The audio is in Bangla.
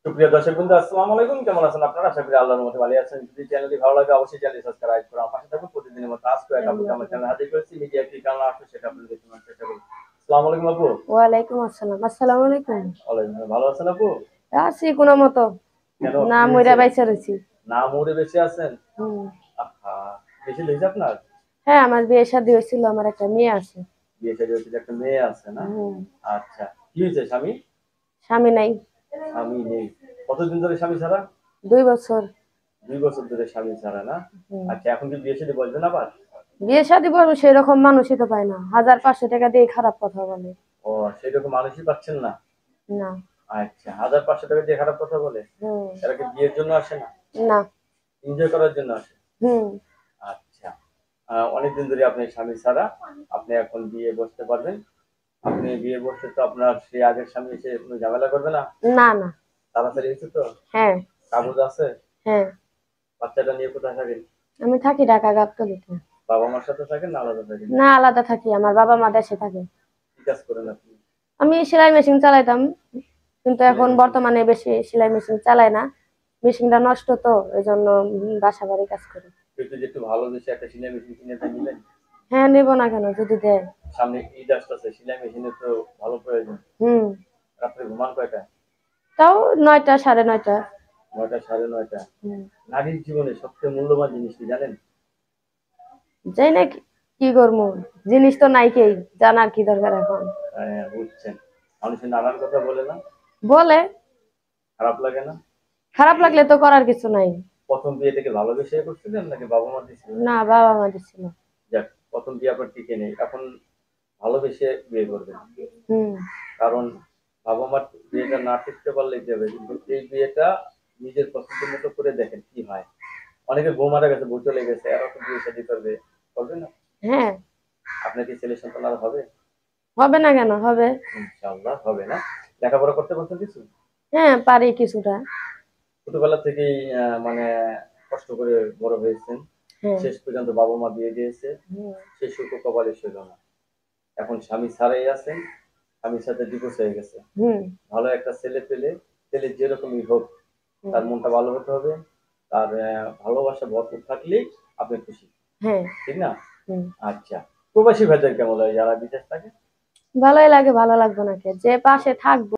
সুপ্রিয় দর্শকবৃন্দ, আসসালামু আলাইকুম। কেমন আছেন আপনারা? আশা করি আল্লাহর রহমতে ভালো আছেন। যদি চ্যানেলটি ভালো লাগে অবশ্যই চ্যানেলটি সাবস্ক্রাইব করে আমার পাশে থাকুন। প্রতিদিনের মতো আজকেও এক আপুকে আমার চ্যানেলে হাজির করেছি। মিডিয়া কি কারণে আসছে সেটা আপনাদের দেখে নেওয়ার চেষ্টা করব। আসসালামু আলাইকুম আপু। ওয়ালাইকুম আসসালাম। আসসালামু আলাইকুম। ওয়ালাইকুম আসসালাম। ভালো আছেন আপু? আছি কোনো মতো। কেন না কি মইরা হয়েছে? বাইচা রইছি। না মরে বেঁচে আছেন? হুম। আহা! বেশি হয়েছে আপনার? হ্যাঁ, আমার বিয়ে শাদী হয়েছিল, আমার একটা মেয়ে আছে। বিয়ে শাদী হয়েছে, একটা মেয়ে আছে না? হুম। আচ্ছা। কি হয়েছে স্বামী? স্বামী নাই। স্বামী নেই। কতদিন ধরে স্বামী ছাড়া? 2 বছর। ২ বছর ধরে স্বামী ছাড়া না? হুম। আচ্ছা, এখন কি বিয়ে শাদী বসবেন আবার? বিয়ে শাদী বলবো সেরকম মানুষই তো পায় না, 1500 টাকা দিয়ে খারাপ কথা বলে। ও, সেরকম মানুষই পাচ্ছেন না? না। আচ্ছা, ১,৫০০ টাকা দিয়ে খারাপ কথা বলে? হুম। এরা কি বিয়ের জন্য আসে না? না। এনজয় করার জন্য আসে? হুম। আচ্ছা। অনেকদিন ধরে আপনি স্বামী ছাড়া, আপনি এখন বিয়ে বসতে পারবেন। আপনি বিয়ে বসলে তো আপনার সেই আগের স্বামী এসে কোনো ঝামেলা করবে না? না, না। তাড়াতাড়ি হয়েছে তো? হ্যাঁ। কাগজ আছে? হ্যাঁ। বাচ্চাটা নিয়ে কোথায় থাকেন? আমি থাকি ঢাকা গাবতলীতে। বাবা-মার সাথে থাকেন না আলাদা থাকেন? না, আলাদা থাকি, আমার বাবা মা দেশে থাকে। কি কাজ করেন আপনি? আমি সেলাই মেশিন চালাইতাম, কিন্তু সেলাই এখন মেশিন? বর্তমানে বেশি সেলাই মেশিন চালাই না। মেশিনটা নষ্ট তো, এজন্য বাসা বাড়ি কাজ করি। একটু যে একটু ভালো বেশি একটা সেলাই মেশিন কিনে দিয়ে নিলেন। হ্যাঁ, নেব না কেন যদি দেয়। সামনে ঈদ আসতেছে, সেলাই মেশিনের তো ভালো প্রয়োজন। হুম। রাত্রে ঘুমান কয়টায়? তাও 9টা 9:30। ৯টা, ৯:৩০। হুম। নারীর জীবনে সবচেয়ে মূল্যবান জিনিস কি জানেন? যাই না, কি করবো, জিনিস তো নাই, কেই জানার কি দরকার এখন। হ্যাঁ, বুঝছেন। মানুষের নানান কথা বলে না? বলে। খারাপ লাগে না? খারাপ লাগলে তো করার কিছু নাই। ১ম বিয়ে থেকে ভালোবেসে করছিলেন নাকি বাবা-মা দিছিল? না, বাবা মা দিছিল। যাক, ১ম বিয়ে আপনার টিকে নেই। এখন ভালোবেসে বিয়ে করবেন। হুম। কারণ বাবা-মার বিয়েটা না টিকতে পারলে কি হবে? কিন্তু এই বিয়েটা নিজের পছন্দের মতো করে দেখেন কি হয়। অনেকে বউ মারা গেছে, বউ চলে গেছে, এরা তো বিয়ে শাদী করবে। করবে না? হ্যাঁ। আপনার কি ছেলে সন্তান আর হবে? হবে না কেন, হবে। ইনশাআল্লাহ হবে না? লেখাপড়া করতে পারছেন কিছু? হ্যাঁ, পারি কিছুটা। ছোটবেলা থেকেই মানে কষ্ট করে বড় হয়েছেন। হ্যাঁ। শেষ পর্যন্ত বাবা-মা বিয়ে দিয়েছে। হুম। সে সুখ কপালে ছিল না। এখন স্বামী ছাড়াই আছেন। স্বামীর সাথে ডিভোর্স হয়ে গেছে। হুম। ভালো একটা ছেলে পেলে, ছেলে যেরকমই হোক, হুম। তার মনটা ভালো হতে হবে। তার ভালোবাসা ভরপুর থাকলেই আপনি খুশি। হ্যাঁ। ঠিক না? হুম। আচ্ছা। প্রবাসী ভাইদের কেমন লাগে যারা বিদেশ থাকে? ভালোই লাগে, ভালো লাগবে না কে, যে পাশে থাকবো